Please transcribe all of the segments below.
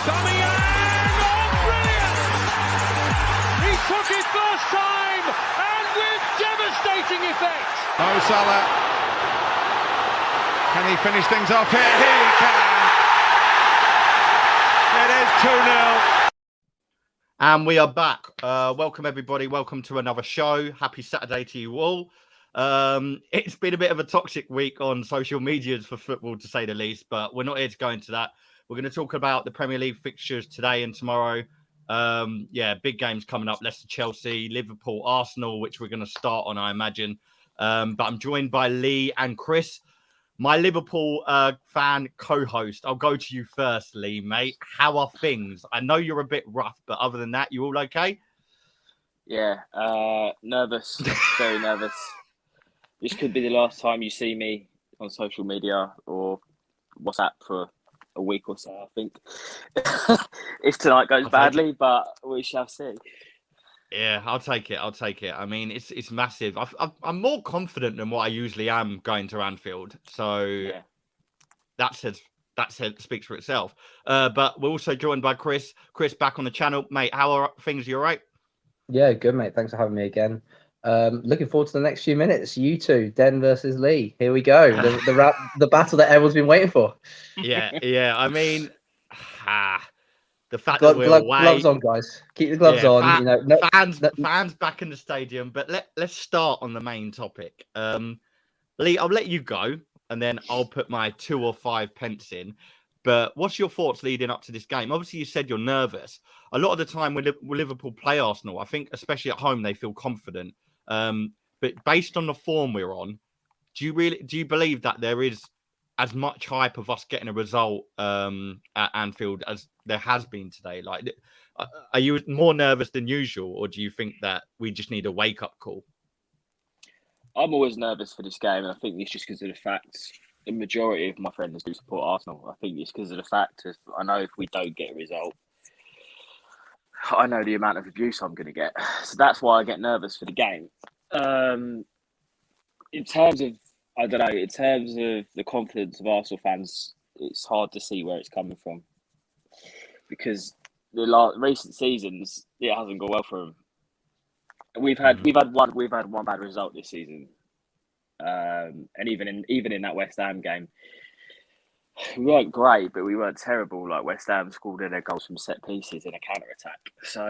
Aubameyang! Oh, brilliant! He took it first time and with devastating effect. Mo Salah. Can he finish things off here? He can. It is 2-0. And we are back. Welcome, everybody. Welcome to another show. Happy Saturday to you all. It's been a bit of a toxic week on social medias for football, to say the least, but we're not here to go into that. We're going to talk about the Premier League fixtures today and tomorrow. Big games coming up. Leicester, Chelsea, Liverpool, Arsenal, which we're going to start on, I imagine. But I'm joined by Lee and Chris, my Liverpool fan co-host. I'll go to you first, Lee, mate. How are things? I know you're a bit rough, but other than that, you all okay? Yeah, nervous, very nervous. This could be the last time you see me on social media or WhatsApp for a week or so, I think. If tonight goes badly, but we shall see. Yeah, I'll take it. I mean, it's massive. I'm more confident than what I usually am going to Anfield. So Yeah. that speaks for itself. But we're also joined by Chris. Chris, back on the channel. Mate, how are things? You all right? Yeah, good, mate. Thanks for having me again. Looking forward to the next few minutes. You two, Den versus Lee. Here we go. The battle that everyone's been waiting for. Yeah. I mean, the fact that we're away. Gloves on, guys. Keep the gloves on. Fans back in the stadium. But let's start on the main topic. Lee, I'll let you go, and then I'll put my 2 or 5 pence in. But what's your thoughts leading up to this game? Obviously, you said you're nervous. A lot of the time when Liverpool play Arsenal, I think, especially at home, they feel confident. But based on the form we're on, do you believe that there is as much hype of us getting a result at Anfield as there has been today? Like, are you more nervous than usual, or do you think that we just need a wake-up call? I'm always nervous for this game, and I think it's just because of the fact the majority of my friends do support Arsenal. I think it's because of the fact of I know if we don't get a result, I know the amount of abuse I'm going to get. So that's why I get nervous for the game. In terms of the confidence of Arsenal fans, it's hard to see where it's coming from because the recent seasons it hasn't gone well for them. We've had one bad result this season, and even in that West Ham game, we weren't great, but we weren't terrible. Like West Ham scored their goals from set pieces in a counter attack. So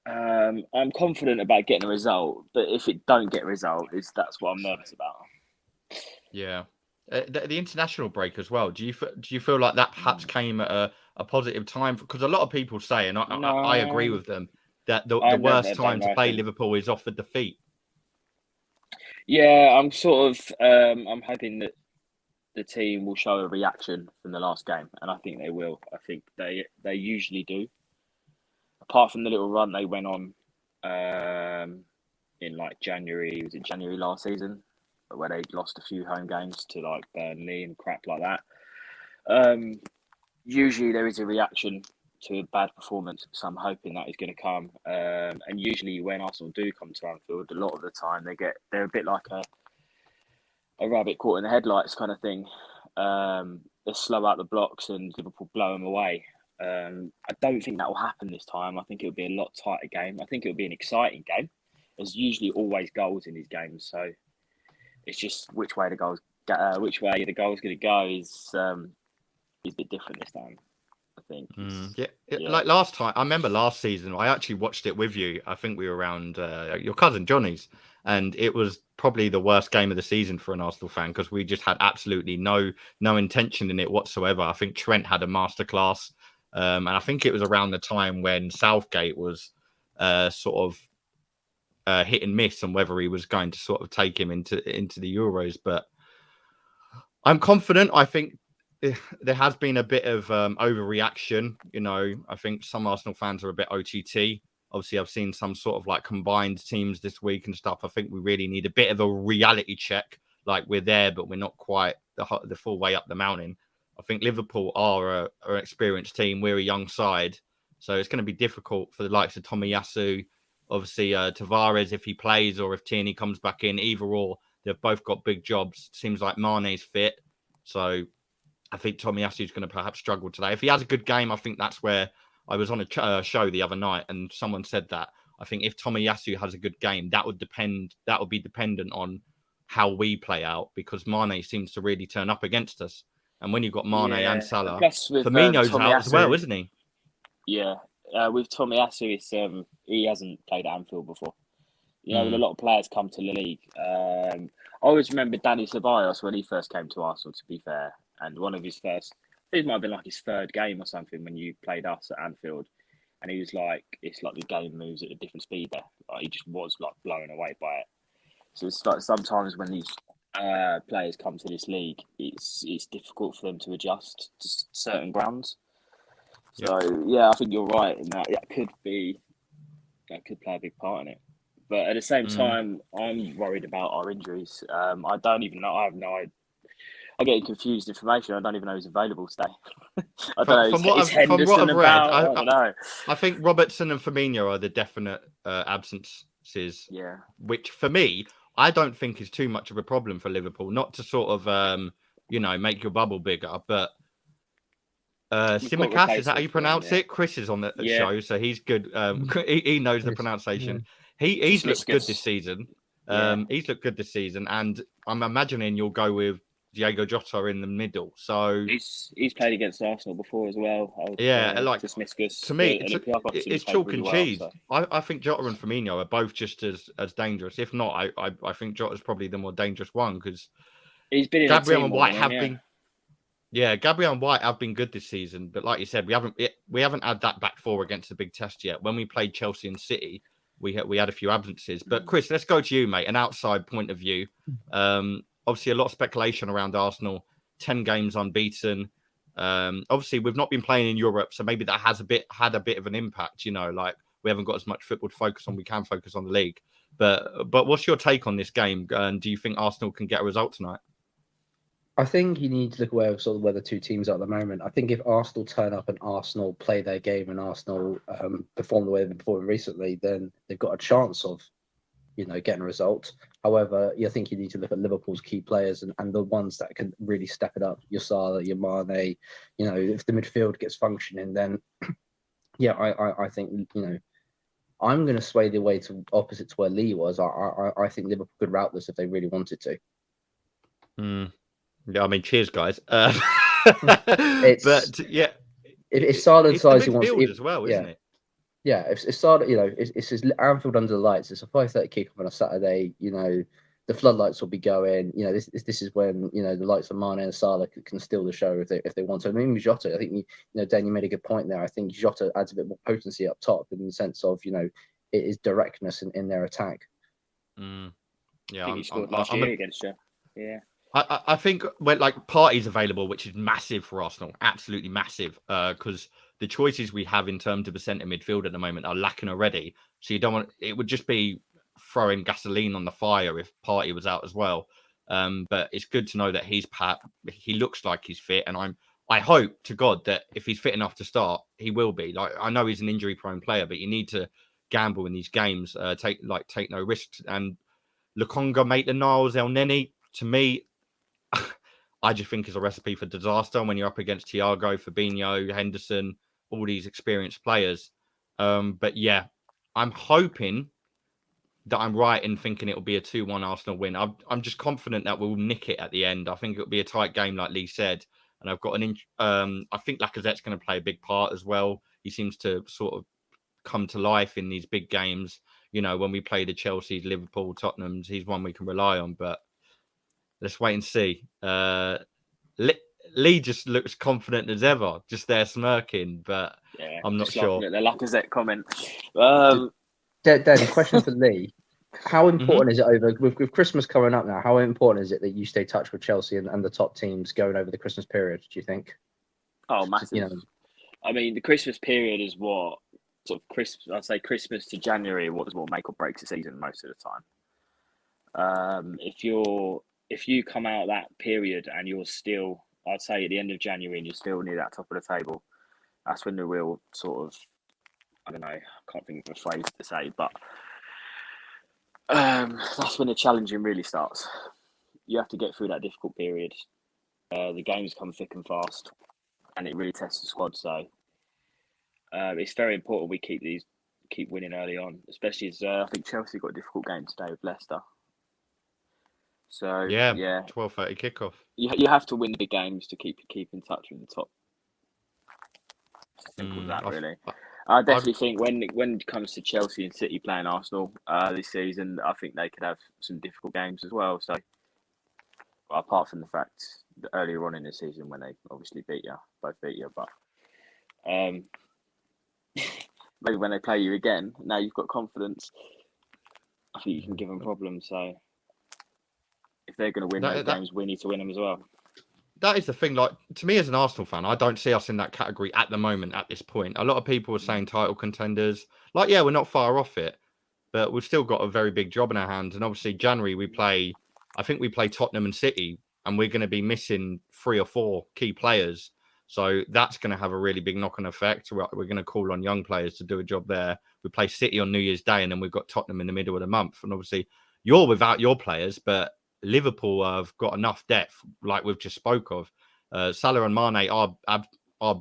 I'm confident about getting a result, but if it don't get a result, that's what I'm nervous about. Yeah, the international break as well. Do you feel like that perhaps came at a positive time? Because a lot of people say, and I agree with them, that the worst time to play Liverpool is off the defeat. Yeah, I'm sort of I'm hoping that the team will show a reaction from the last game, and I think they will. I think they usually do. Apart from the little run they went on in like January, was it January last season, where they lost a few home games to like Burnley and crap like that. Usually there is a reaction to a bad performance, so I'm hoping that is going to come. And usually when Arsenal do come to Anfield, a lot of the time they're a bit like a rabbit caught in the headlights kind of thing. They slow out the blocks and Liverpool blow them away. I don't think that will happen this time. I think it'll be a lot tighter game. I think it'll be an exciting game. There's usually always goals in these games, so it's just which way the goals going to go is a bit different this time. I think. Yeah. Like last time, I remember last season, I actually watched it with you. I think we were around your cousin Johnny's, and it was probably the worst game of the season for an Arsenal fan because we just had absolutely no intention in it whatsoever. I think Trent had a masterclass, and I think it was around the time when Southgate was sort of hit and miss on whether he was going to sort of take him into the Euros. But I'm confident. I think there has been a bit of overreaction. You know, I think some Arsenal fans are a bit OTT. Obviously, I've seen some sort of like combined teams this week and stuff. I think we really need a bit of a reality check. Like we're there, but we're not quite the full way up the mountain. I think Liverpool are an experienced team. We're a young side. So it's going to be difficult for the likes of Tomiyasu, obviously Tavares if he plays or if Tierney comes back in. Either or, they've both got big jobs. Seems like Mane's fit. So I think Tomiyasu's going to perhaps struggle today. If he has a good game, I think that's where I was on a show the other night, and someone said that. I think if Tomiyasu has a good game, that would be dependent on how we play out, because Mane seems to really turn up against us. And when you've got Mane and Salah, Firmino's out as well, isn't he? Yeah, with Tomiyasu, he hasn't played at Anfield before. You know, when a lot of players come to the league. I always remember Danny Ceballos when he first came to Arsenal, to be fair. And one of his first, it might have been like his third game or something when you played us at Anfield. And he was like, it's like the game moves at a different speed there. Like, he just was like blown away by it. So it's like sometimes when these players come to this league, it's difficult for them to adjust to certain grounds. So yeah, I think you're right in that. That could play a big part in it. But at the same time, I'm worried about our injuries. I don't even know. I have no idea. I get confused information. I don't even know who's available today. I don't know. From what I've read, I don't know. I think Robertson and Firmino are the definite absences. Yeah. Which for me, I don't think is too much of a problem for Liverpool. Not to sort of make your bubble bigger, but Tsimikas, is that how you pronounce it? Chris is on the show, so he's good. He knows the pronunciation. He's looked good this season. He's looked good this season, and I'm imagining you'll go with Diego Jota in the middle. So he's played against Arsenal before as well. To me, it's chalk and cheese. So. I think Jota and Firmino are both just as dangerous. If not, I think Jota's probably the more dangerous one, because Gabriel and White have been. Yeah, Gabriel and White have been good this season, but like you said, we haven't had that back four against the big test yet. When we played Chelsea and City, we had a few absences. But Chris, let's go to you, mate. An outside point of view. Obviously, a lot of speculation around Arsenal. 10 games unbeaten. Obviously, we've not been playing in Europe, so maybe that had a bit of an impact. You know, like we haven't got as much football to focus on. We can focus on the league. But what's your take on this game? And do you think Arsenal can get a result tonight? I think you need to look away with sort of where the two teams are at the moment. I think if Arsenal turn up and Arsenal play their game and Arsenal perform the way they've been performing recently, then they've got a chance of, getting a result. However, I think you need to look at Liverpool's key players and the ones that can really step it up. Your Salah, your Mane. If the midfield gets functioning, then I think I'm going to sway the way to opposite to where Lee was. I think Liverpool could route this if they really wanted to. Yeah, I mean, cheers, guys. If Salah decides he wants as well, isn't it? Yeah, if Salah, it's his Anfield under the lights. It's a 5:30 kickoff on a Saturday. The floodlights will be going. This is when the likes of Mane and Salah can steal the show if they want to. I mean, Jota, I think Dan, you made a good point there. I think Jota adds a bit more potency up top in the sense of it is directness in their attack. Yeah, I think he scored last year against you. Yeah. I think when Partey's available, which is massive for Arsenal, absolutely massive, because the choices we have in terms of a centre midfield at the moment are lacking already. So you don't want it would just be throwing gasoline on the fire if Partey was out as well. But it's good to know that he looks like he's fit, and I hope to God that if he's fit enough to start, he will be. I know he's an injury-prone player, but you need to gamble in these games, take no risks. And Lokonga, Maitland-Niles, El Neni, to me, I just think is a recipe for disaster when you're up against Thiago, Fabinho, Henderson, all these experienced players. But yeah, I'm hoping that I'm right in thinking it'll be a 2-1 Arsenal win. I'm just confident that we'll nick it at the end. I think it'll be a tight game, like Lee said. And I've got I think Lacazette's going to play a big part as well. He seems to sort of come to life in these big games. When we play the Chelsea, Liverpool, Tottenhams, he's one we can rely on. But let's wait and see. Lee just looks confident as ever, just there smirking, but I'm not sure. The Lacazette comment. Dan, question for Lee. How important is it with Christmas coming up now? How important is it that you stay in touch with Chelsea and the top teams going over the Christmas period, do you think? Oh, massive. I mean, the Christmas period is what sort of I'd say Christmas to January what make or breaks the season most of the time. If you come out of that period and you're still, I'd say at the end of January, and you're still near that top of the table, that's when the real sort of, I don't know, I can't think of a phrase to say, but that's when the challenging really starts. You have to get through that difficult period the games come thick and fast, and it really tests the squad. So it's very important we keep winning early on, especially as I think Chelsea got a difficult game today with Leicester. So Yeah, yeah, 12:30 kickoff. you have to win the big games to keep in touch with the top. Simple as that, really. I definitely think when it comes to Chelsea and City playing Arsenal this season, I think they could have some difficult games as well. So, apart from the fact that earlier on in the season when they obviously both beat you, but maybe when they play you again, now you've got confidence, I think you can give them problems. So, if they're going to win those games, we need to win them as well. That is the thing. Like, to me as an Arsenal fan, I don't see us in that category at the moment, at this point. A lot of people are saying title contenders. Like, yeah, we're not far off it, but we've still got a very big job in our hands. And obviously, January, I think we play Tottenham and City, and we're going to be missing 3 or 4 key players. So that's going to have a really big knock-on effect. We're going to call on young players to do a job there. We play City on New Year's Day, and then we've got Tottenham in the middle of the month. And obviously, you're without your players, but Liverpool have got enough depth, like we've just spoke of. Salah and Mane are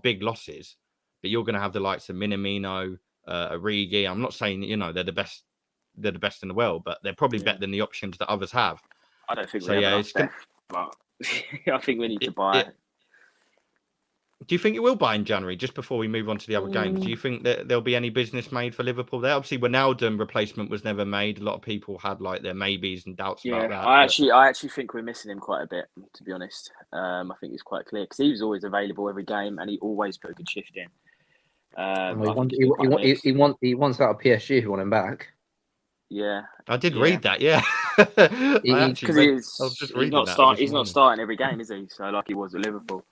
big losses, but you're going to have the likes of Minamino, Origi. I'm not saying they're the best in the world, but they're probably better than the options that others have. I don't think we have enough depth, but I think we need to buy. Do you think you will buy in January, just before we move on to the other games? Do you think that there'll be any business made for Liverpool there? Obviously, Wijnaldum replacement was never made. A lot of people had like their maybes and doubts about that. I actually think we're missing him quite a bit, to be honest. I think it's quite clear because he was always available every game and he always put a good shift in. He wants out of PSG if you want him back. Yeah, I did read that. Yeah, because he's not starting every game, is he? So like he was at Liverpool.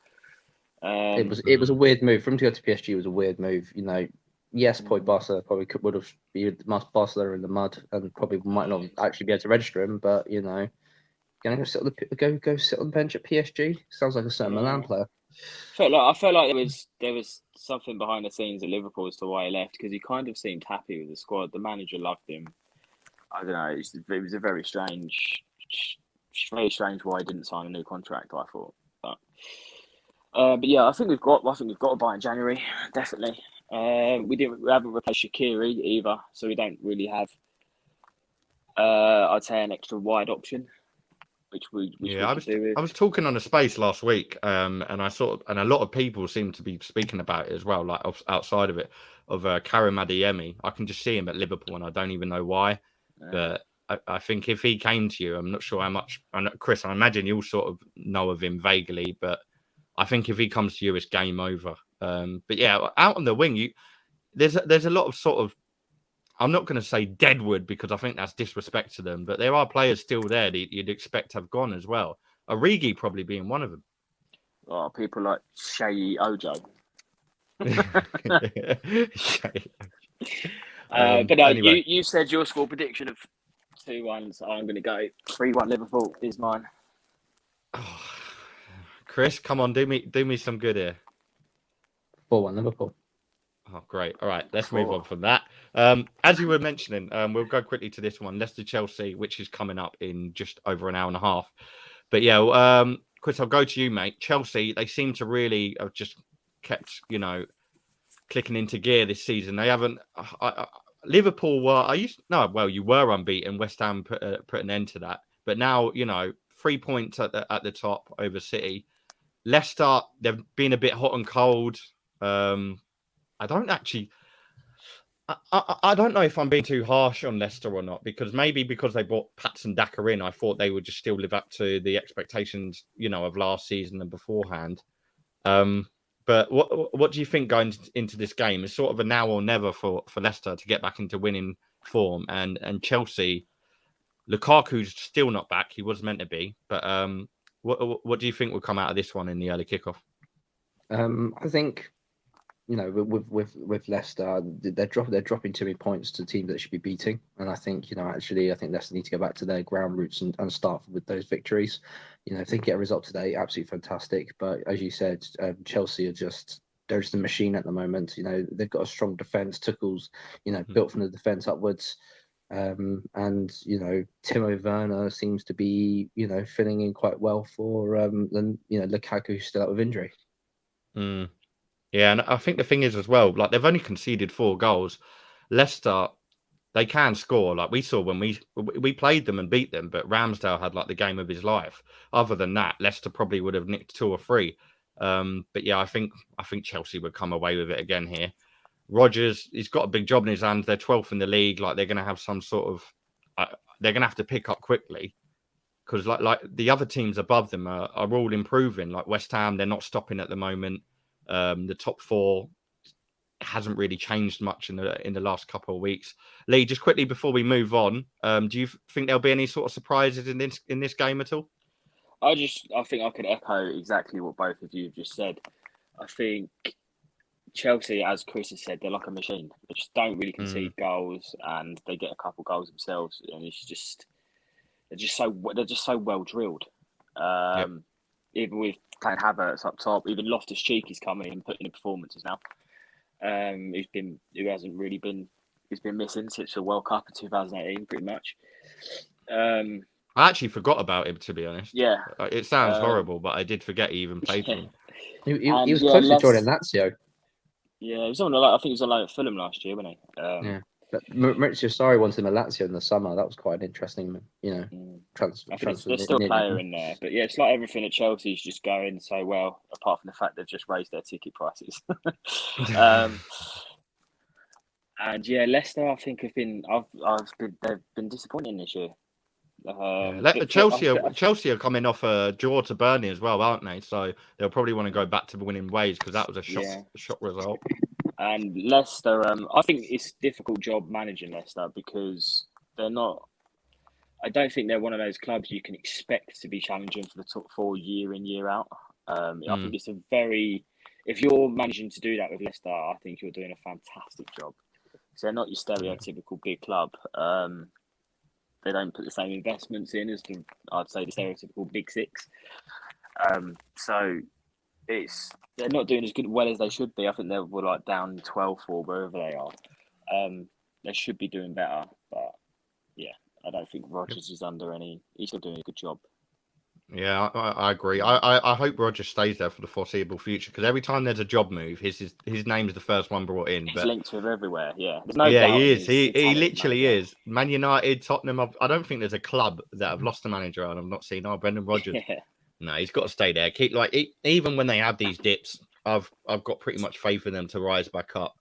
It was a weird move for him to go to PSG. It was a weird move, Yes, probably Barca would have been Barcelona in the mud and probably might not actually be able to register him. But gonna go sit on the bench at PSG. Sounds like a certain Milan player. I felt like there was something behind the scenes at Liverpool as to why he left, because he kind of seemed happy with the squad. The manager loved him. I don't know. It was a very strange why he didn't sign a new contract, I thought. But yeah, I think we've got to buy in January, definitely. We haven't replaced Shaqiri either, so we don't really have I'd say an extra wide option, which we could do with. I was talking on a space last week, and a lot of people seem to be speaking about it as well, like outside of it, of Karim Adeyemi. I can just see him at Liverpool, and I don't even know why. But I think if he came to you, I'm not sure how much. Chris, I imagine you'll sort of know of him vaguely, but I think if he comes to you, it's game over. But yeah, out on the wing, there's a lot of sort of, I'm not going to say deadwood because I think that's disrespect to them, but there are players still there that you'd expect to have gone as well. Origi probably being one of them. Oh, people like Shea Ojo. But no, anyway. you said your score prediction of 2-1, so I'm going to go 3-1 Liverpool is mine. Oh, Chris, come on, do me some good here. 4-1 Liverpool. Oh, great. All right, let's move on from that. As you were mentioning, we'll go quickly to this one, Leicester-Chelsea, which is coming up in just over an hour and a half. But yeah, Chris, I'll go to you, mate. Chelsea, they seem to really have just kept, clicking into gear this season. They haven't. Liverpool were. You were unbeaten. West Ham put an end to that. But now, 3 points at the top over City. Leicester, they've been a bit hot and cold. I don't know if I'm being too harsh on Leicester or not, because they brought Patson Daka in, I thought they would just still live up to the expectations, of last season and beforehand. But what do you think going into this game? It's sort of a now or never for Leicester to get back into winning form, and Chelsea, Lukaku's still not back. He was meant to be, but what do you think will come out of this one in the early kickoff? I think, with Leicester, they're dropping too many points to teams that should be beating, and I think I think Leicester need to go back to their ground roots and start with those victories. If they get a result today, absolutely fantastic. But as you said, Chelsea are they're just a machine at the moment. They've got a strong defence. Tuchel's built from the defence upwards. And Timo Werner seems to be filling in quite well for Lukaku, who's still out with injury. Yeah, and I think the thing is as well, like they've only conceded 4 goals. Leicester, they can score. Like we saw when we played them and beat them, but Ramsdale had like the game of his life. Other than that, Leicester probably would have nicked 2 or 3. But yeah, I think Chelsea would come away with it again here. Rodgers, he's got a big job in his hands. They're 12th in the league. Like they're going to have some sort of, they're going to have to pick up quickly because like the other teams above them are all improving. Like West Ham, they're not stopping at the moment. The top 4 hasn't really changed much in the last couple of weeks. Lee, just quickly before we move on, do you think there'll be any sort of surprises in this game at all? I think I could echo exactly what both of you have just said. I think Chelsea, as Chris has said, they're like a machine. They just don't really concede goals, and they get a couple goals themselves, and they're just so well drilled. Even with Kai Havertz up top, even Loftus-Cheek is coming in and putting in performances now. He's been missing since the World Cup in 2018, pretty much. I actually forgot about him, to be honest. Yeah, it sounds horrible, but I did forget he even played for him. He was close to joining Lazio. Yeah, he was on. I think he was on loan at Fulham last year, wasn't he? Yeah. But Maurizio Sarri wanted him at Lazio in the summer. That was quite an interesting, transfer. I think there's still a player in there, but yeah, it's like everything at Chelsea's just going so well. Apart from the fact they've just raised their ticket prices. And yeah, Leicester, I think they've been disappointing this year. Chelsea are coming off a draw to Burnley as well, aren't they? So they'll probably want to go back to winning ways because that was a shock result. And Leicester, I think it's a difficult job managing Leicester because they're not. I don't think they're one of those clubs you can expect to be challenging for the top 4 year in, year out. I think it's if you're managing to do that with Leicester, I think you're doing a fantastic job. So they're not your stereotypical big club. They don't put the same investments in as I'd say the stereotypical big 6. So they're not doing as well as they should be. I think they were like down 12 or wherever they are. They should be doing better, but yeah, I don't think Rodgers is under any. He's still doing a good job. Yeah, I agree. I hope Rodgers stays there for the foreseeable future because every time there's a job move, his name's the first one brought in. He's linked to him everywhere. Yeah, he is. He literally is. Man United, Tottenham. I don't think there's a club that have lost a manager and I've not seen. Brendan Rodgers. Yeah. No, he's got to stay there. Even when they have these dips, I've got pretty much faith in them to rise back up.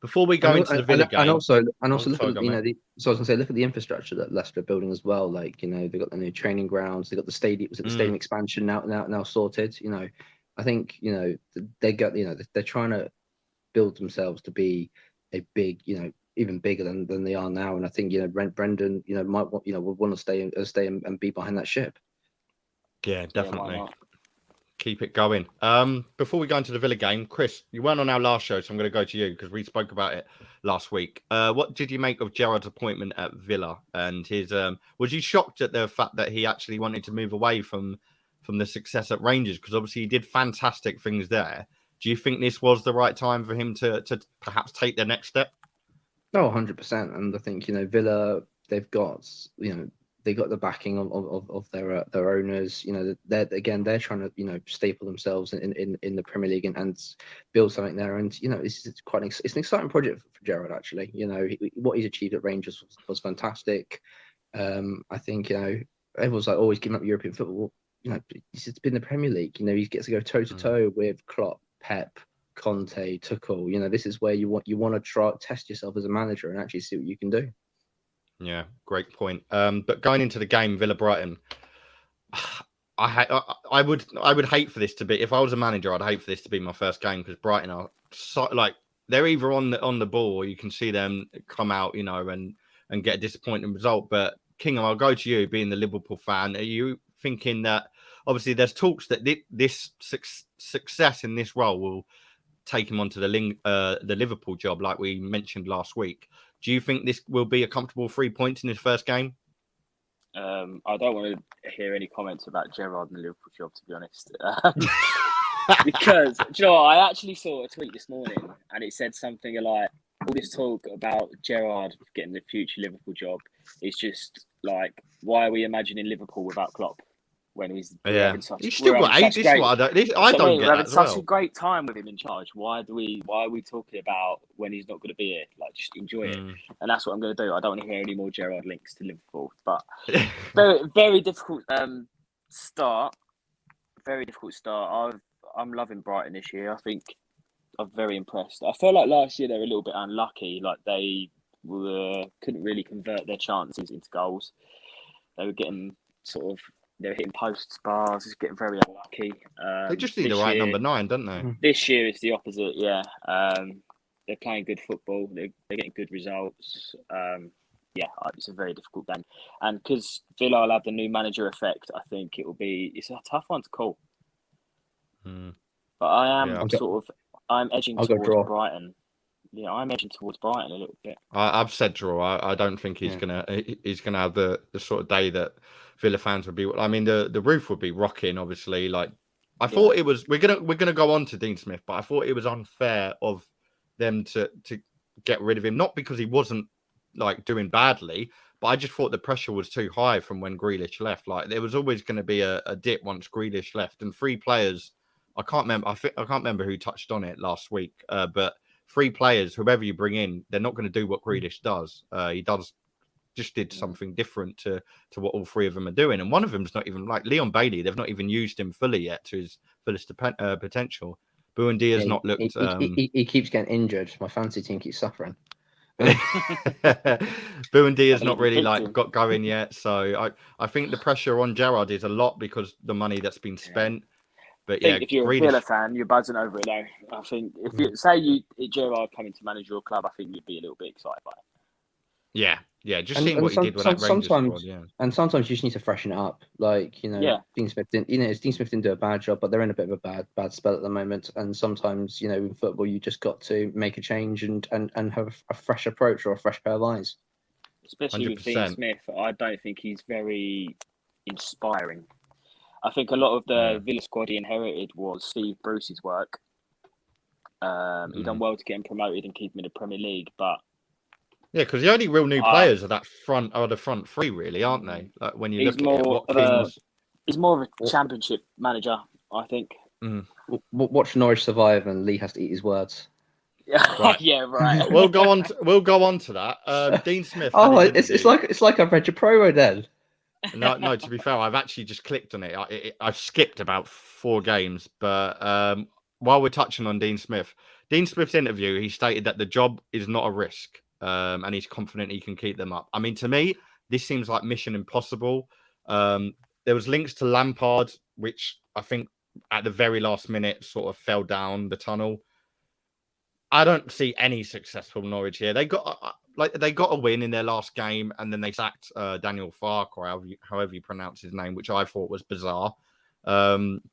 Before we go into the Villa game, and also look at so I was gonna say look at the infrastructure that Leicester are building as well. Like they've got the new training grounds, they've got the stadium. Was it the stadium expansion now sorted? I think they got they're trying to build themselves to be a big even bigger than they are now. And I think Brendan might would want to stay and be behind that ship. Yeah, definitely. Yeah, keep it going. Before we go into the Villa game, Chris, you weren't on our last show, so I'm going to go to you because we spoke about it last week. What did you make of Gerrard's appointment at Villa and his? Was you shocked at the fact that he actually wanted to move away from the success at Rangers? Because obviously he did fantastic things there. Do you think this was the right time for him to perhaps take the next step? Oh, 100%. And I think Villa, they've got they got the backing of their owners. They're trying to staple themselves in the Premier League and build something there. And it's an exciting project for Gerrard actually. What he's achieved at Rangers was fantastic. I think everyone's like always giving up European football. It's been the Premier League. He gets to go toe to toe with Klopp, Pep, Conte, Tuchel. This is where you want to try test yourself as a manager and actually see what you can do. Yeah, great point. But going into the game, Villa Brighton, I would hate for this to be. If I was a manager, I'd hate for this to be my first game because Brighton are they're either on the ball or you can see them come out, and get a disappointing result. But Kingham, I'll go to you, being the Liverpool fan. Are you thinking that obviously there's talks that this success in this role will take him onto the Liverpool job, like we mentioned last week? Do you think this will be a comfortable 3 points in his first game? I don't want to hear any comments about Gerrard and the Liverpool job, to be honest. Because, do you know what? I actually saw a tweet this morning and it said something like, all this talk about Gerrard getting the future Liverpool job is just like, why are we imagining Liverpool without Klopp when we're Yeah, having such he's still got 8. This is great. what I That's what don't We're get having that as such a well. great time with him in charge. Why are we talking about when he's not going to be here? Like, just enjoy it. And that's what I'm going to do. I don't want to hear any more Gerrard links to Liverpool. But very, very difficult start. Very difficult start. I'm loving Brighton this year. I think I'm very impressed. I feel like last year they were a little bit unlucky. Like they couldn't really convert their chances into goals. They were getting they were hitting posts, bars, just getting very unlucky. They just need the right number 9, don't they? This year it's the opposite. Yeah, they're playing good football. They're getting good results. Yeah, it's a very difficult game, and because Villa will have the new manager effect, I think it's a tough one to call. But I'm edging towards Brighton. Yeah, I'm edging towards Brighton a little bit. I've said draw. I don't think he's gonna have the sort of day that Villa fans would be. I mean, the roof would be rocking. Obviously, like I thought it was. We're gonna go on to Dean Smith, but I thought it was unfair of them to get rid of him, not because he wasn't like doing badly, but I just thought the pressure was too high from when Grealish left. Like there was always going to be a dip once Grealish left, and 3 players. I can't remember. I can't remember who touched on it last week, but 3 players, whoever you bring in, they're not going to do what Grealish does. He did something different to what all 3 of them are doing, and one of them's not even like Leon Bailey. They've not even used him fully yet to his fullest potential. Buendia's not looked. He keeps getting injured. My fantasy team keeps suffering. Buendia's not really got going yet, so I think the pressure on Gerrard is a lot because the money that's been spent. But yeah, if you're a Villa fan, you're buzzing over it though. I think if you say Gerrard coming to manage your club, I think you'd be a little bit excited by it. Yeah, just seeing what he did with that Rangers squad. Yeah, and sometimes you just need to freshen it up. Like Dean Smith didn't. Dean Smith didn't do a bad job, but they're in a bit of a bad spell at the moment. And sometimes in football, you just got to make a change and have a fresh approach or a fresh pair of eyes. Especially 100%. With Dean Smith, I don't think he's very inspiring. I think a lot of the Villa squad he inherited was Steve Bruce's work. He done well to get him promoted and keep him in the Premier League, but because the only real new players are the front 3, really, aren't they? Like when you look at it, Watkins. He's more of a Championship manager, I think. Watch Norwich survive, and Lee has to eat his words. Right. Yeah, right. We'll go on to that. Dean Smith. It's like I've read your promo then. No. To be fair, I've actually just clicked on it. I've skipped about 4 games, but while we're touching on Dean Smith's interview, he stated that the job is not a risk, and he's confident he can keep them up. I mean, to me, this seems like mission impossible. There was links to Lampard, which I think at the very last minute sort of fell down the tunnel. I don't see any successful Norwich here. They got a win in their last game, and then they sacked Daniel Farke, or however you pronounce his name, which I thought was bizarre.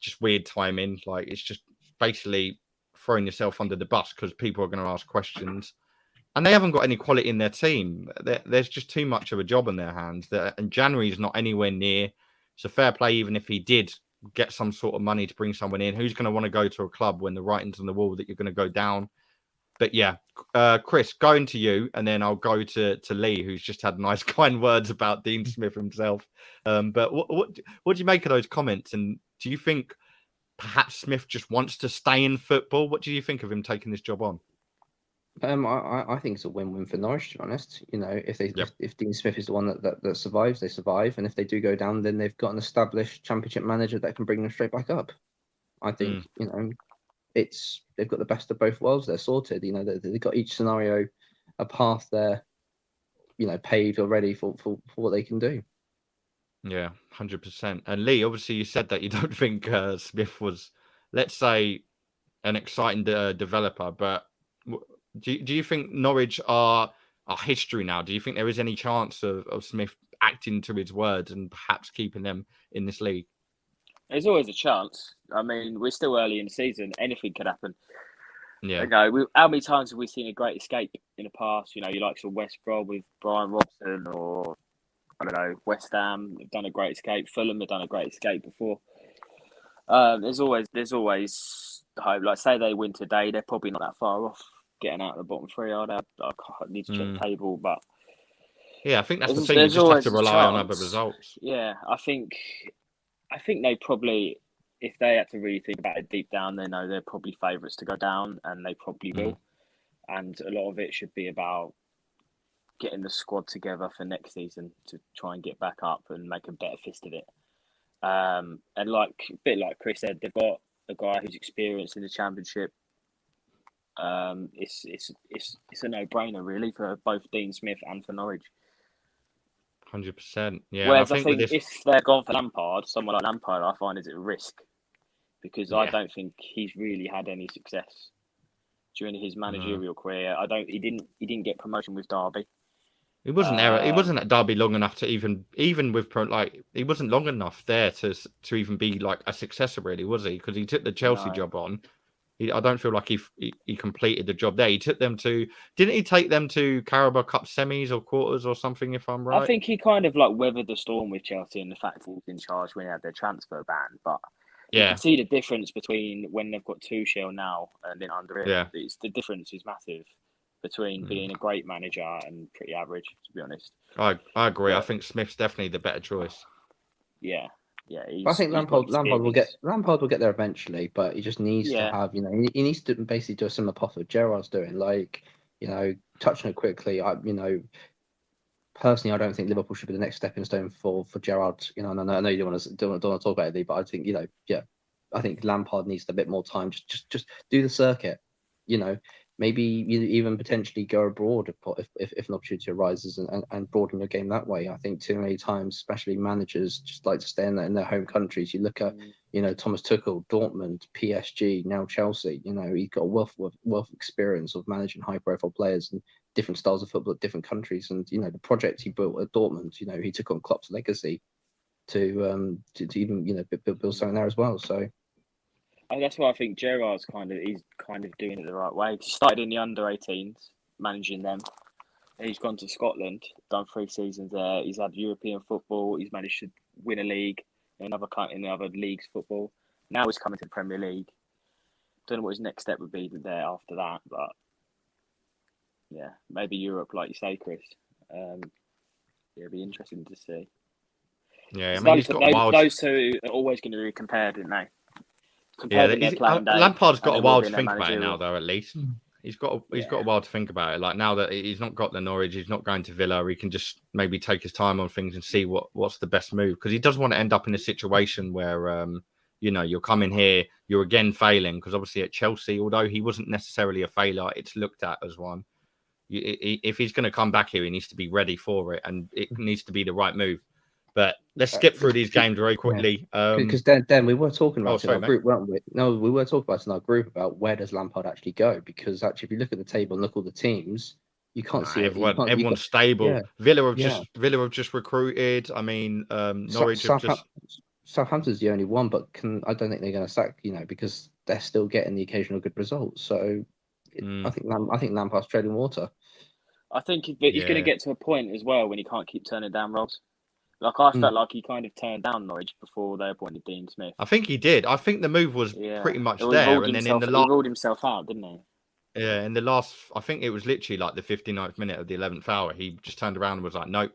Just weird timing. Like it's just basically throwing yourself under the bus because people are going to ask questions, and they haven't got any quality in their team. There's just too much of a job in their hands. And January is not anywhere near. It's a fair play, even if he did get some sort of money to bring someone in. Who's going to want to go to a club when the writing's on the wall that you're going to go down? But yeah, Chris, going to you, and then I'll go to Lee, who's just had nice, kind words about Dean Smith himself. But what do you make of those comments? And do you think perhaps Smith just wants to stay in football? What do you think of him taking this job on? I think it's a win-win for Norwich, to be honest. If Dean Smith is the one that survives, they survive, and if they do go down, then they've got an established Championship manager that can bring them straight back up. I think they've got the best of both worlds. They're sorted. They've got each scenario a path there, paved already for what they can do. Yeah, 100%. And Lee, obviously, you said that you don't think Smith was, let's say, an exciting developer, but do you think Norwich are history now? Do you think there is any chance of Smith acting to his words and perhaps keeping them in this league? There's always a chance. I mean, we're still early in the season. Anything could happen. Yeah. How many times have we seen a great escape in the past? You like some West Brom with Brian Robson, or I don't know, West Ham have done a great escape. Fulham have done a great escape before. There's always hope. Like say they win today, they're probably not that far off getting out of the bottom three. I need to check the table, but yeah, I think that's the there's thing. You there's just have always to a rely on other chance. results. Yeah, I think they probably, if they had to really think about it deep down, they know they're probably favourites to go down, and they probably will. And a lot of it should be about getting the squad together for next season to try and get back up and make a better fist of it. And like a bit like Chris said, they've got a guy who's experienced in the Championship. It's a no-brainer really for both Dean Smith and for Norwich. 100%. Yeah. Whereas I think with if they're gone for Lampard, someone like Lampard, I find is at risk because I don't think he's really had any success during his managerial career. He didn't get promotion with Derby. He wasn't there. He wasn't at Derby long enough to even with like he wasn't long enough there to even be like a successor, really, was he? Because he took the Chelsea job on. I don't feel like he completed the job there. He took them to, didn't he take them to Carabao Cup semis or quarters or something, if I'm right? I think he kind of like weathered the storm with Chelsea and the fact he was in charge when they had their transfer ban. But you can see the difference between when they've got Tuchel now and then under it. Yeah. The difference is massive between being a great manager and pretty average, to be honest. I agree. I think Smith's definitely the better choice. Yeah. I think Lampard will get there eventually, but he just needs to have, he needs to basically do a similar path what Gerrard's doing. Like, touching it quickly, personally, I don't think Liverpool should be the next stepping stone for Gerrard. And I know you don't want to talk about it, but I think I think Lampard needs a bit more time. Just do the circuit. Maybe you even potentially go abroad if an opportunity arises and broaden your game that way. I think too many times, especially managers, just like to stay in their home countries. You look at, Thomas Tuchel, Dortmund, PSG, now Chelsea. He's got a wealth of experience of managing high-profile players and different styles of football at different countries. And the project he built at Dortmund, he took on Klopp's legacy to even build something there as well. So. And that's why I think Gerrard's kind of doing it the right way. He started in the under-18s, managing them. He's gone to Scotland, done 3 seasons there. He's had European football. He's managed to win a league in other leagues football. Now he's coming to the Premier League. Don't know what his next step would be there after that, but yeah, maybe Europe, like you say, Chris. It'll be interesting to see. Yeah, I mean, those two are always going to be compared, aren't they? Lampard's got a while to think about it now, though. At least he's got a while to think about it. Like now that he's not got the Norwich, he's not going to Villa. He can just maybe take his time on things and see what's the best move, because he doesn't want to end up in a situation where you're coming here, you're again failing. Because obviously at Chelsea, although he wasn't necessarily a failure, it's looked at as one. If he's going to come back here, he needs to be ready for it, and it needs to be the right move. But let's skip through these games very quickly. Because then we were talking about in our group, weren't we? No, we were talking about in our group about where does Lampard actually go? Because actually, if you look at the table and look at all the teams, you can't see everyone's stable. Yeah. Villa have just recruited. I mean, Norwich Southampton's the only one, but I don't think they're going to sack. Because they're still getting the occasional good results. So I think Lampard's treading water. I think he's going to get to a point as well when he can't keep turning down roles. Like I felt like he kind of turned down Norwich before they appointed Dean Smith. I think he did. I think the move was pretty much there, and then in the last, he ruled himself out, didn't he? Yeah, in the last, I think it was literally like the 59th minute of the 11th hour. He just turned around and was like, "Nope."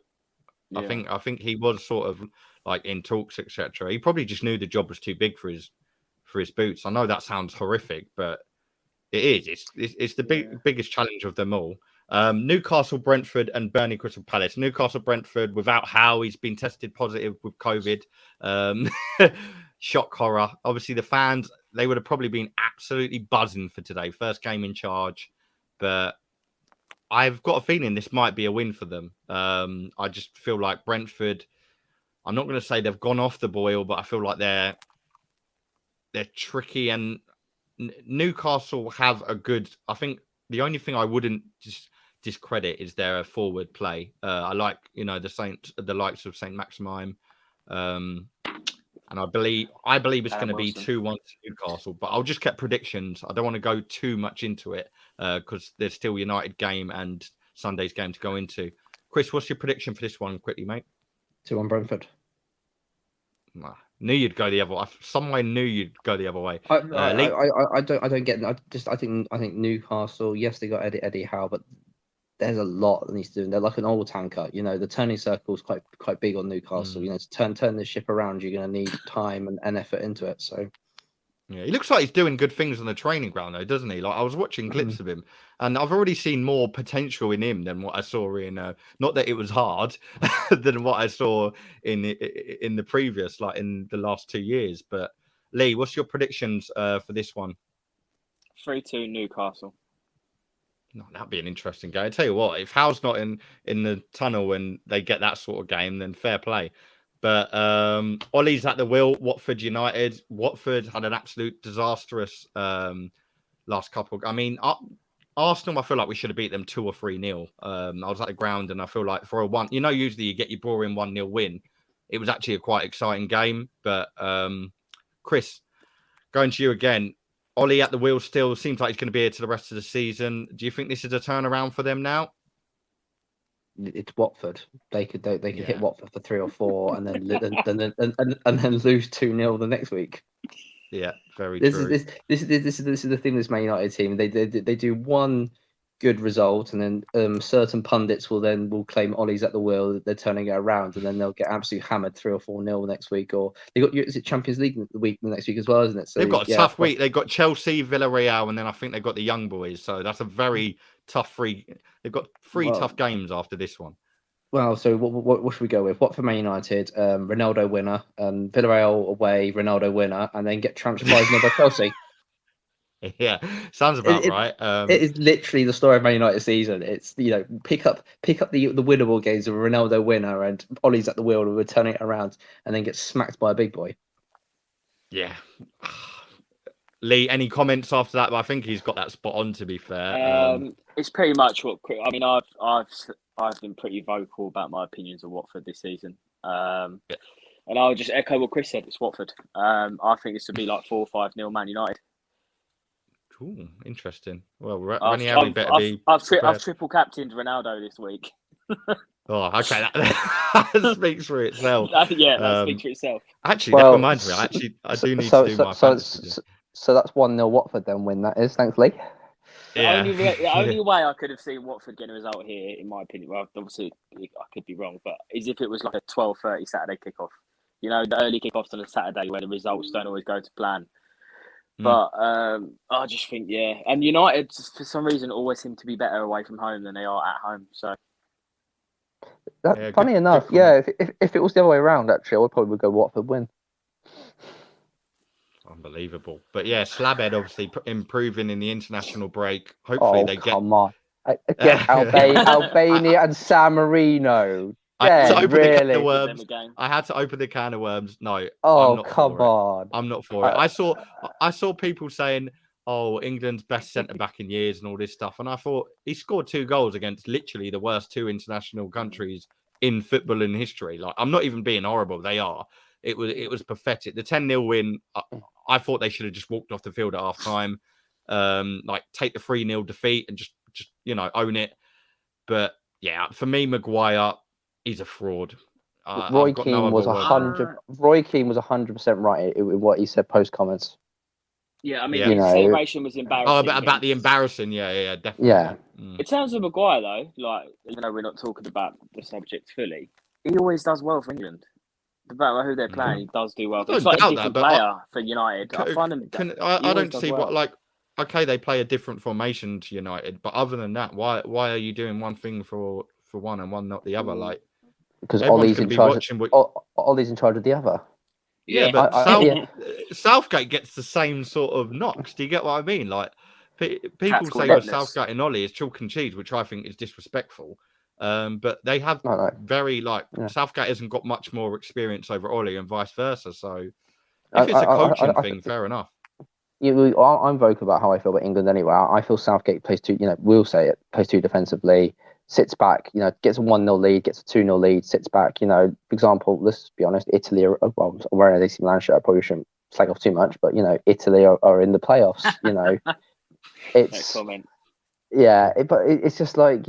Yeah. I think he was sort of like in talks, etc. He probably just knew the job was too big for his boots. I know that sounds horrific, but it is. It's the biggest challenge of them all. Newcastle, Brentford, and Burnley, Crystal Palace. Newcastle, Brentford, without Howe, he's been tested positive with COVID. Shock horror. Obviously, the fans, they would have probably been absolutely buzzing for today. First game in charge. But I've got a feeling this might be a win for them. I just feel like Brentford, I'm not going to say they've gone off the boil, but I feel like they're tricky. And Newcastle have a good, I think the only thing I wouldn't just discredit is their forward play. I like, the likes of Saint Maximime. And I believe it's going to be 2-1 to Newcastle, but I'll just get predictions. I don't want to go too much into it because there's still United game and Sunday's game to go into. Chris, what's your prediction for this one quickly, mate? 2-1 Brentford. Knew you'd go the other way. Somewhere knew you'd go the other way. I don't get. I think Newcastle. Yes, they got Eddie Howe, but there's a lot that needs to do. They're like an oil tanker. You know, the turning circle is quite big on Newcastle. You know, to turn the ship around, you're going to need time and effort into it. So. Yeah, he looks like he's doing good things on the training ground, though, doesn't he? Like I was watching clips of him, and I've already seen more potential in him than what I saw in. Not that it was hard, than what I saw in the previous, like in the last 2 years. But Lee, what's your predictions for this one? 3-2 Newcastle. No, that'd be an interesting game. I tell you what, if Howe's not in the tunnel and they get that sort of game, then fair play. But Ollie's at the wheel. Watford United. Watford had an absolute disastrous last couple. I mean, Arsenal, I feel like we should have beat them 2 or 3-0. I was at the ground and I feel like for a one, usually you get your boring 1-0 win. It was actually a quite exciting game. But Chris, going to you again. Ollie at the wheel still seems like he's going to be here to the rest of the season. Do you think this is a turnaround for them now? It's Watford. They could hit Watford for 3 or 4, and then lose 2-0 the next week. Yeah, very true. This is the thing. This Man United team, they do one good result, and then certain pundits will claim Ollie's at the wheel. They're turning it around, and then they'll get absolutely hammered 3 or 4-0 next week. Or they got Champions League the next week as well, isn't it? So they've got a tough week. They've got Chelsea, Villarreal, and then I think they've got the young boys. So that's a very tough They've got 3 tough games after this one. Well, so what should we go with? What for Man United? Ronaldo winner. Villarreal away, Ronaldo winner, and then get trounced by Chelsea. Yeah, sounds about right. It is literally the story of Man United season. It's pick up the winnable games of a Ronaldo winner, and Ollie's at the wheel and we're turning it around, and then get smacked by a big boy. Yeah. Lee, any comments after that? But I think he's got that spot on. To be fair, it's pretty much what I mean. I've been pretty vocal about my opinions of Watford this season, and I'll just echo what Chris said. It's Watford. I think this would be like 4 or 5-0 Man United. Cool, interesting. Well, Ranieri better be. I've triple captained Ronaldo this week. Oh, okay. That speaks for itself. That speaks for itself. Actually, that reminds me. I do need to do my fantasy. So that's 1-0 Watford then win. That is, thanks, Lee. The only way I could have seen Watford getting a result here, in my opinion, well, obviously I could be wrong, but is if it was like a 12:30 Saturday kickoff. You know, the early kickoffs on a Saturday where the results don't always go to plan. But I just think, and United for some reason always seem to be better away from home than they are at home. So funny enough, if it was the other way around, actually, I would probably go Watford win. Unbelievable. But yeah, Slabhead obviously improving in the international break. Hopefully they get. Come on. Again, Albania and San Marino. I had to open the can of worms. I had to open the can of worms. No. Oh, come on. I'm not for it. I saw people saying, "Oh, England's best centre back in years" and all this stuff, and I thought he scored 2 goals against literally the worst 2 international countries in football in history. Like, I'm not even being horrible. They are. It was pathetic. The 10-0 win. I thought they should have just walked off the field at half time, take the 3-0 defeat and just own it. But yeah, for me, Maguire, he's a fraud. Roy Keane was 100% right in what he said post comments. Yeah, I mean, his celebration was embarrassing. Oh, about the embarrassing, yeah, definitely. Yeah. In terms of Maguire, though, like, we're not talking about the subject fully. He always does well for England. No matter who they're playing, he does do well. It's like a different player for United. I find him. I don't see what Okay, they play a different formation to United, but other than that, why are you doing one thing for one and one not the other? Like, because Ollie's in charge. Ollie's in charge of the other. Yeah, but Southgate gets the same sort of knocks. Do you get what I mean? Like, people say Southgate and Ollie is chalk and cheese, which I think is disrespectful. But they have Southgate hasn't got much more experience over Ollie and vice versa. So if it's a coaching thing, fair enough. I'm vocal about how I feel about England anyway. I feel Southgate plays too, we'll say it, plays too defensively, sits back, gets a 1-0 lead, gets a 2-0 lead, sits back. For example, let's be honest, Italy are, well, I'm wearing an AC Milan shirt, I probably shouldn't slag off too much, but, Italy are in the playoffs, it's... No comment. Yeah, but it's just like,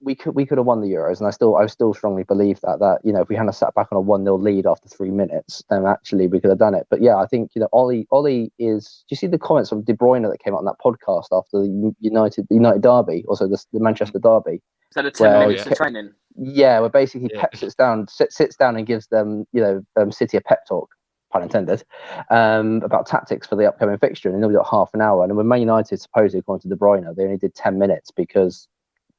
we could have won the Euros, and I still strongly believe that if we hadn't sat back on a 1-0 lead after 3 minutes, then actually we could have done it. But yeah, I think Ollie is. Do you see the comments from De Bruyne that came out on that podcast after the United derby, also the Manchester derby? Is that a 10 where minutes of training? Yeah, where basically Yeah. Pep sits down and gives them City a pep talk, pun intended, about tactics for the upcoming fixture, and they only got half an hour. And when Man United, supposedly according to De Bruyne, they only did 10 minutes because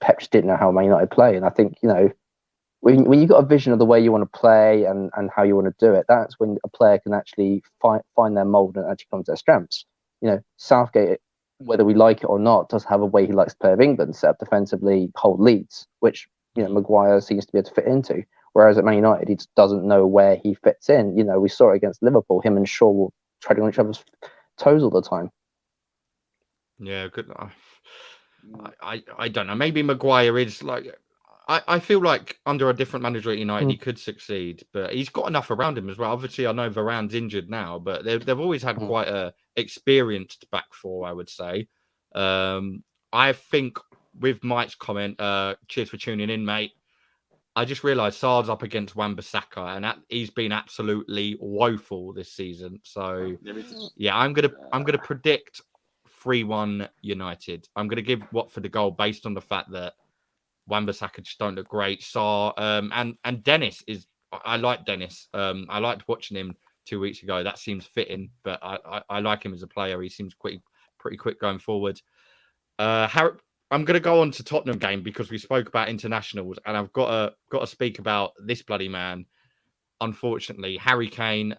Pep just didn't know how Man United play. And I think when you've got a vision of the way you want to play and how you want to do it, that's when a player can actually find their mold and actually come to their strengths. Southgate, whether we like it or not, does have a way he likes to play of England, set up defensively, hold leads, which Maguire seems to be able to fit into. Whereas at Man United, he just doesn't know where he fits in. We saw it against Liverpool. Him and Shaw were treading on each other's toes all the time. Yeah, good. I don't know. Maybe Maguire is like. I feel like under a different manager at United, he could succeed, but he's got enough around him as well. Obviously, I know Varane's injured now, but they've always had quite a experienced back four, I would say. I think with Mike's comment, cheers for tuning in, mate. I just realised Sar's up against Wan-Bissaka, and he's been absolutely woeful this season. So yeah, I'm gonna predict 3-1 United. I'm gonna give Watford the goal based on the fact that Wan-Bissaka just don't look great. Sarr and Dennis is. I like Dennis. I liked watching him 2 weeks ago. That seems fitting, but I like him as a player. He seems pretty quick going forward. I'm going to go on to Tottenham game because we spoke about internationals, and I've got to speak about this bloody man. Unfortunately, Harry Kane.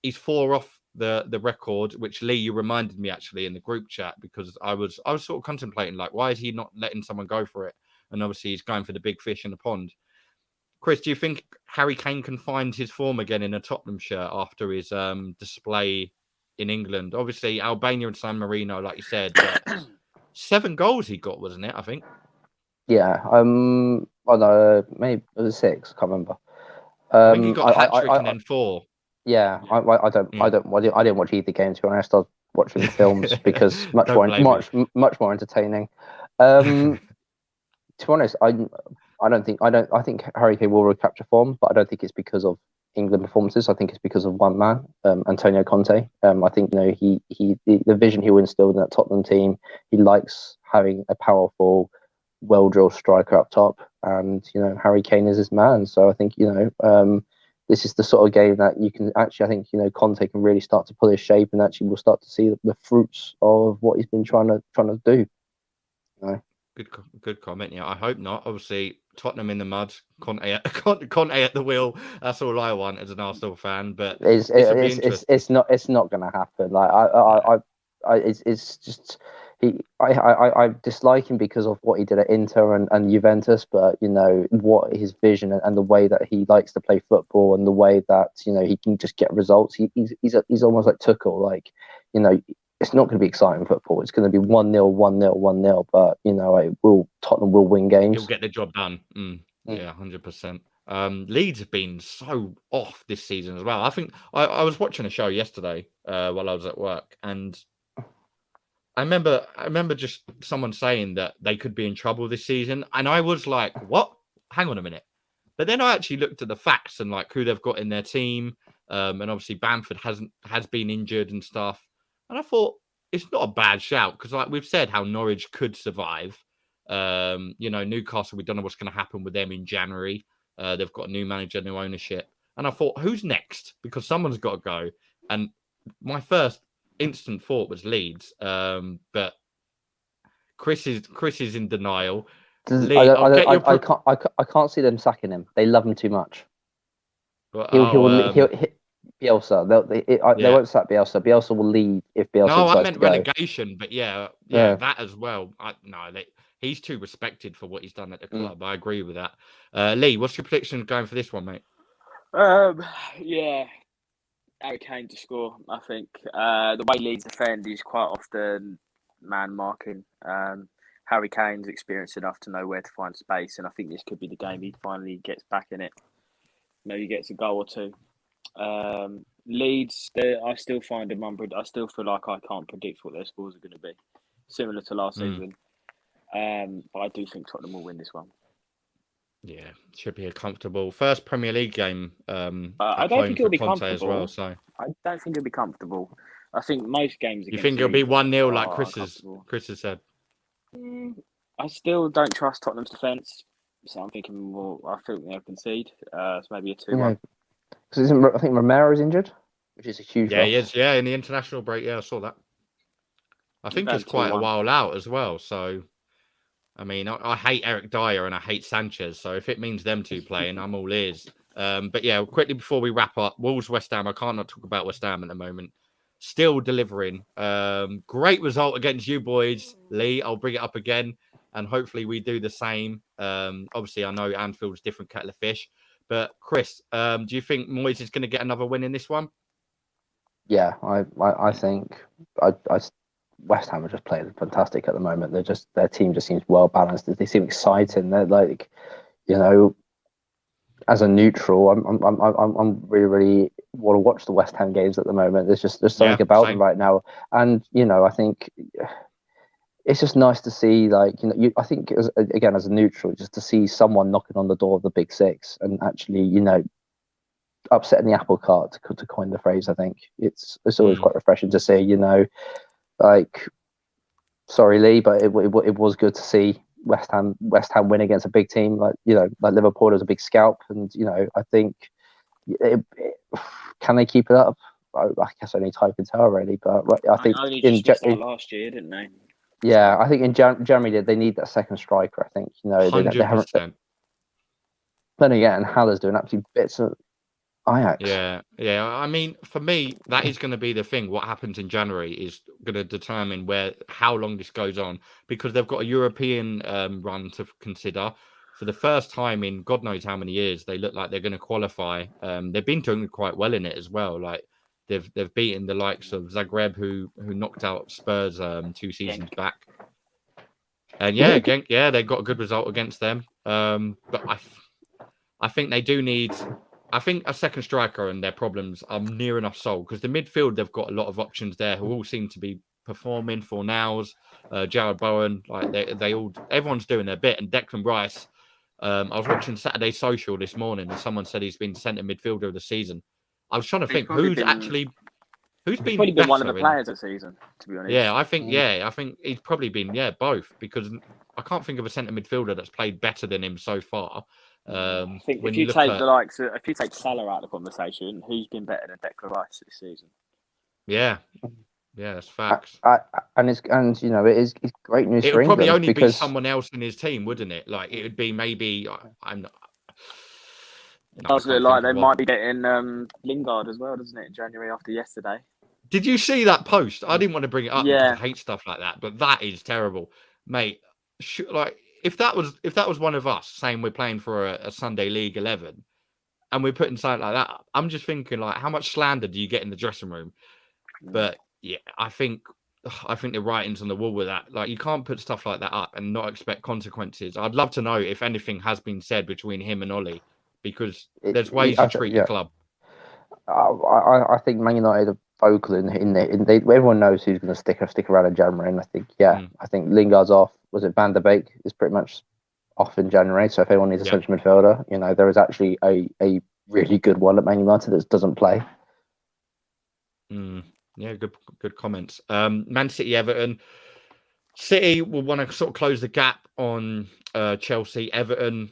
He's 4 off the record, which Lee, you reminded me actually in the group chat, because I was sort of contemplating, like, why is he not letting someone go for it? And obviously he's going for the big fish in the pond. Chris, do you think Harry Kane can find his form again in a Tottenham shirt after his display in England? Obviously, Albania and San Marino, like you said, but 7 goals he got, wasn't it? I think. Yeah. Oh no, maybe it was 6. I can't remember. I think he got a hat trick and then 4. Yeah, I didn't watch either game, to be honest. I was watching films because much more entertaining. To be honest, I think Harry Kane will recapture form, but I don't think it's because of England performances. I think it's because of one man, Antonio Conte. I think the vision he will instill in that Tottenham team. He likes having a powerful, well-drilled striker up top, and Harry Kane is his man. So I think this is the sort of game that you can actually, I think Conte can really start to pull his shape, and actually we'll start to see the fruits of what he's been trying to do. Good comment. Yeah, I hope not. Obviously, Tottenham in the mud, Conte at the wheel. That's all I want as an Arsenal fan. But it's not going to happen. Like it's just I dislike him because of what he did at Inter and Juventus. But what his vision and the way that he likes to play football, and the way that he can just get results. He's almost like Tuchel. Like it's not going to be exciting football. It's going to be 1-0, 1-0, 1-0. But Tottenham will win games. He'll get the job done. Yeah, 100%. Leeds have been so off this season as well. I think I was watching a show yesterday while I was at work, and I remember just someone saying that they could be in trouble this season, and I was like, "What? Hang on a minute." But then I actually looked at the facts and like who they've got in their team, and obviously Bamford has been injured and stuff. And I thought it's not a bad shout because, like we've said, how Norwich could survive. Newcastle, we don't know what's going to happen with them in January. They've got a new manager, new ownership. And I thought, who's next? Because someone's got to go. And my first instant thought was Leeds. But Chris is in denial. I can't see them sacking him. They love him too much. Bielsa. They won't sack Bielsa. Bielsa will leave if Bielsa. No, I meant relegation, but yeah, that as well. He's too respected for what he's done at the club. I agree with that. Lee, what's your prediction going for this one, mate? Yeah, Harry Kane to score. I think the way Leeds defend is quite often man marking. Harry Kane's experienced enough to know where to find space, and I think this could be the game he finally gets back in it. Maybe gets a goal or two. Leeds, I still find them I still feel like I can't predict what their scores are going to be. Similar to last season. But I do think Tottenham will win this one. Yeah, should be a comfortable first Premier League game I at don't home think for it'll be Conte comfortable. as well. So I don't think it'll be comfortable. I think most games you against think it'll be Leeds 1-0 like are Chris uncomfortable. has said? I still don't trust Tottenham's defence, so I'm thinking, well, I think they'll concede. So maybe a 2-1. Because I think Romero's injured, which is a huge Yeah, loss. he is. Yeah, in the international break. Yeah, I saw that. I think it's quite a 2-1. while out as well. So, I mean, I hate Eric Dyer and I hate Sanchez. So if it means them two playing, I'm all ears. But yeah, quickly before we wrap up, Wolves West Ham. I can't not talk about West Ham at the moment. Still delivering. Great result against you boys, Lee. I'll bring it up again, and hopefully we do the same. Obviously, I know Anfield's different kettle of fish, but Chris, do you think Moyes is going to get another win in this one? Yeah, I think West Ham are just playing fantastic at the moment. Their team just seems well balanced. They seem exciting. They're like, as a neutral, I'm really want to watch the West Ham games at the moment. There's something about them right now, and I think it's just nice to see, I think as a neutral, just to see someone knocking on the door of the big six and actually, upsetting the apple cart, to coin the phrase. I think it's always quite refreshing to see. Sorry, Lee, but it was good to see West Ham win against a big team like Liverpool is a big scalp, and I think can they keep it up? I guess only time can tell, really. But I think only just missed out last year, didn't they? Yeah, I think in Germany they need that second striker. I think 100%. Then again, Haller's doing absolute bits of Ajax. Yeah. I mean, for me, that is going to be the thing. What happens in January is going to determine how long this goes on, because they've got a European run to consider. For the first time in God knows how many years, they look like they're going to qualify. They've been doing quite well in it as well. Like they've beaten the likes of Zagreb, who knocked out Spurs 2 seasons back. And they got a good result against them. But I think they do need. I think a second striker, and their problems are near enough solved, because the midfield, they've got a lot of options there who all seem to be performing. For Nows, Jared Bowen, everyone's doing their bit. And Declan Rice, I was watching Saturday Social this morning, and someone said he's been centre midfielder of the season. I was trying to think who's probably been one of the players this season, to be honest. Yeah, I think he's probably been both, because I can't think of a centre midfielder that's played better than him so far. I think if you take Salah out of the conversation, who's been better than Declan Rice this season? Yeah, that's facts. It's great news it for would probably England, only because be someone else in his team, wouldn't it? Like it would be maybe I'm. It does look like they might be getting Lingard as well, doesn't it? In January after yesterday. Did you see that post? I didn't want to bring it up because I hate stuff like that, but that is terrible, mate. If that was one of us saying we're playing for a Sunday League 11, and we're putting something like that up, I'm just thinking, like, how much slander do you get in the dressing room? But yeah, I think the writing's on the wall with that. Like, you can't put stuff like that up and not expect consequences. I'd love to know if anything has been said between him and Ollie, because there's ways to treat the club. I think Man United are vocal everyone knows who's going to stick around in January, and I think I think Lingard's off. Was it Van der Beek is pretty much off in January? So if anyone needs a central midfielder, there is actually a really good one at Man United that doesn't play. Yeah, good comments. Man City, Everton. City will want to sort of close the gap on Chelsea. Everton,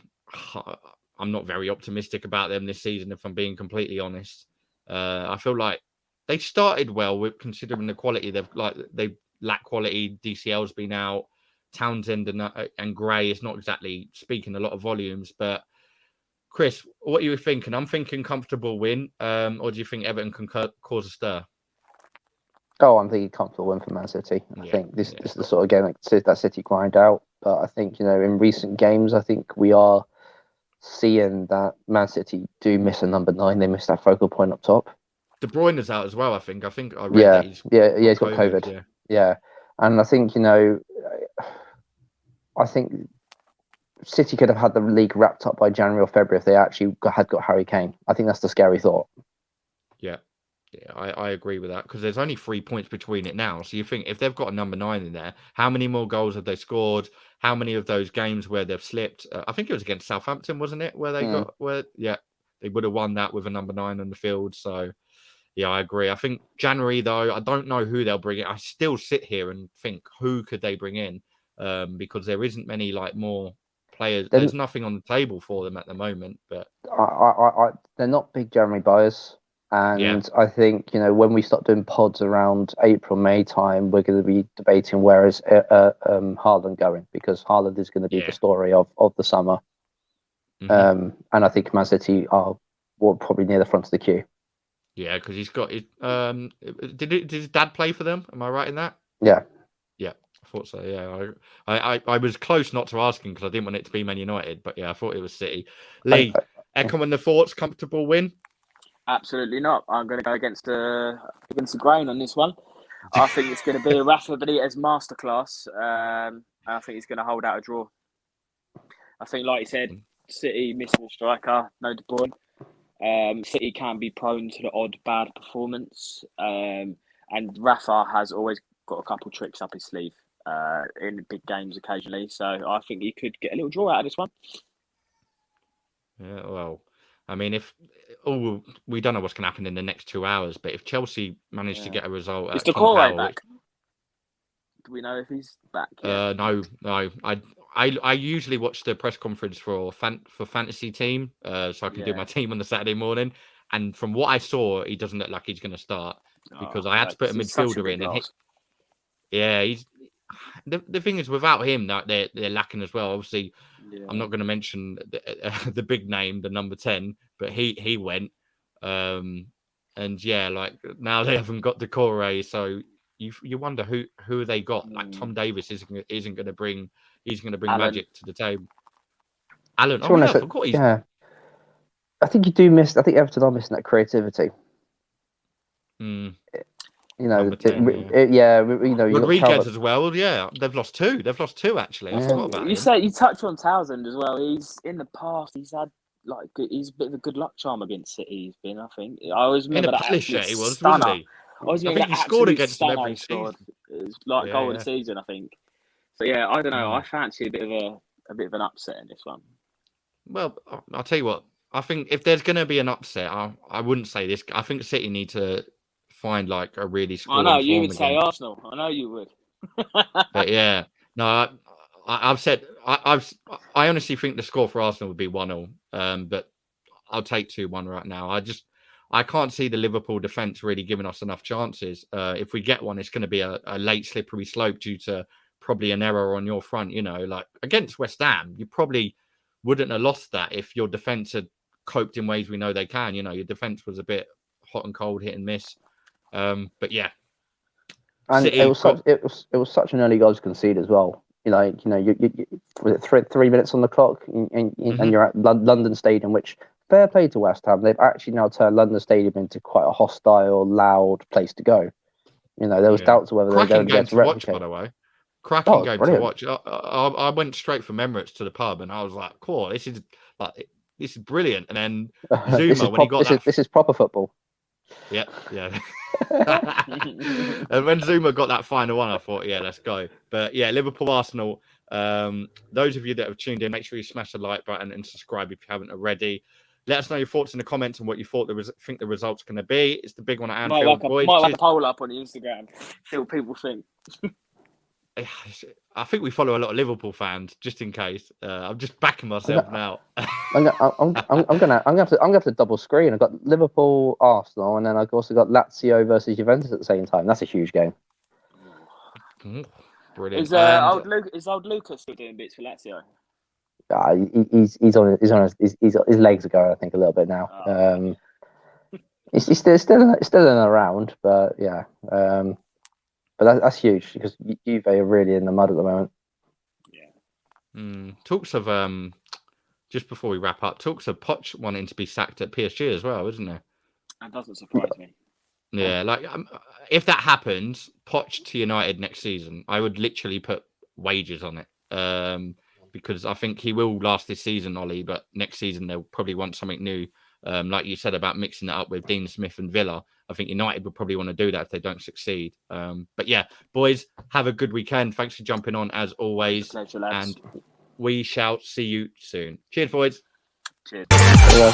I'm not very optimistic about them this season, if I'm being completely honest. I feel like they started well, with considering the quality. They lack quality. DCL's been out. Townsend and Gray is not exactly speaking a lot of volumes. But Chris, what are you thinking? I'm thinking comfortable win, or do you think Everton can cause a stir? Oh, I'm thinking comfortable win for Man City. I think this is the sort of game that City grind out. But I think, in recent games, I think we are seeing that Man City do miss a number 9. They miss that focal point up top. De Bruyne is out as well, I think. I read that he's got COVID. Yeah. And I think, I think City could have had the league wrapped up by January or February if they actually had got Harry Kane. I think that's the scary thought. Yeah. Yeah, I agree with that because there's only 3 points between it now. So you think if they've got a number 9 in there, how many more goals have they scored? How many of those games where they've slipped? I think it was against Southampton, wasn't it? Where they they would have won that with a number 9 on the field. So yeah, I agree. I think January though, I don't know who they'll bring in. I still sit here and think who could they bring in because there isn't many like more players. There's nothing on the table for them at the moment. But they're not big January buyers. And I think, when we start doing pods around April, May time, we're going to be debating where is Haaland going, because Haaland is going to be the story of the summer. And I think Man City are probably near the front of the queue. Yeah, because he's got. Did his dad play for them? Am I right in that? Yeah. Yeah, I thought so. Yeah, I was close not to asking because I didn't want it to be Man United, but yeah, I thought it was City. Lee, echoing the thoughts, comfortable win. Absolutely not. I'm going to go against the grain on this one. I think it's going to be a Rafa Benitez masterclass. I think he's going to hold out a draw. I think, like you said, City missing a striker, no De Bruyne. City can be prone to the odd bad performance. And Rafa has always got a couple tricks up his sleeve in big games occasionally. So I think he could get a little draw out of this one. Yeah, well, I mean, we don't know what's going to happen in the next 2 hours, but if Chelsea manage to get a result, is Decore back? Do we know if he's back yet? No. I usually watch the press conference for fantasy team, so I can do my team on the Saturday morning. And from what I saw, he doesn't look like he's going to start because I had to put a midfielder in. And he's the thing is without him, they're lacking as well. Obviously. Yeah. I'm not going to mention the big name, the number 10, but he went. And yeah, like now they haven't got Decore, so you wonder who they got. Like Tom Davis isn't going to bring. He's going to bring magic to the table. Alan, I forgot he's. Yeah, I think you do miss. I think Everton are missing that creativity. Rodriguez as well. Yeah, they've lost 2. They've lost 2 actually. I forgot about him. You touch on Townsend as well. He's in the past. He's had he's a bit of a good luck charm against City. He's been. I think I always remember that. He was, wasn't he? I think he scored against them every season. It was like goal of the season, I think. So yeah, I don't know. I fancy a bit of an upset in this one. Well, I'll tell you what. I think if there's going to be an upset, I wouldn't say this. I think City need to find like a really scoring I know you form would say Arsenal. I know you would. But yeah, no, I've said I honestly think the score for Arsenal would be 1-0. But I'll take 2-1 right now. I can't see the Liverpool defense really giving us enough chances. If we get one, it's going to be a late slippery slope due to probably an error on your front. Like against West Ham, you probably wouldn't have lost that if your defense had coped in ways we know they can. Your defense was a bit hot and cold, hit and miss. But yeah, and City, it was such an early goal to concede as well. You with 3 minutes on the clock, and you're at London Stadium, which fair play to West Ham. They've actually now turned London Stadium into quite a hostile, loud place to go. There was doubts whether they were going to get to replicate. By the way, cracking game to watch. I went straight from Emirates to the pub, and I was like, "Cool, this is brilliant." And then Zuma, this is proper football. Yeah. And when Zuma got that final one, I thought, yeah, let's go. But yeah, Liverpool, Arsenal. Those of you that have tuned in, make sure you smash the like button and subscribe if you haven't already. Let us know your thoughts in the comments and what you think the result's going to be. It's the big one at Anfield. Might like a poll up on the Instagram. See what people think. I think we follow a lot of Liverpool fans, just in case. I'm just backing myself now. I'm gonna have to double screen. I've got Liverpool, Arsenal, and then I've also got Lazio versus Juventus at the same time. That's a huge game. Brilliant. Is old Lucas still doing bits for Lazio? His legs are going, I think, a little bit now. He's still in around, but yeah. But that's huge because Juve are really in the mud at the moment. Yeah. Talks of just before we wrap up, talks of Poch wanting to be sacked at PSG as well, isn't there? That doesn't surprise me. Yeah, like if that happens, Poch to United next season, I would literally put wages on it. Because I think he will last this season, Ollie, but next season they'll probably want something new. Like you said about mixing it up with Dean Smith and Villa. I think United would probably want to do that if they don't succeed. But yeah, boys, have a good weekend. Thanks for jumping on as always. Pleasure, lads. And we shall see you soon. Cheers, boys. Cheers. Yeah.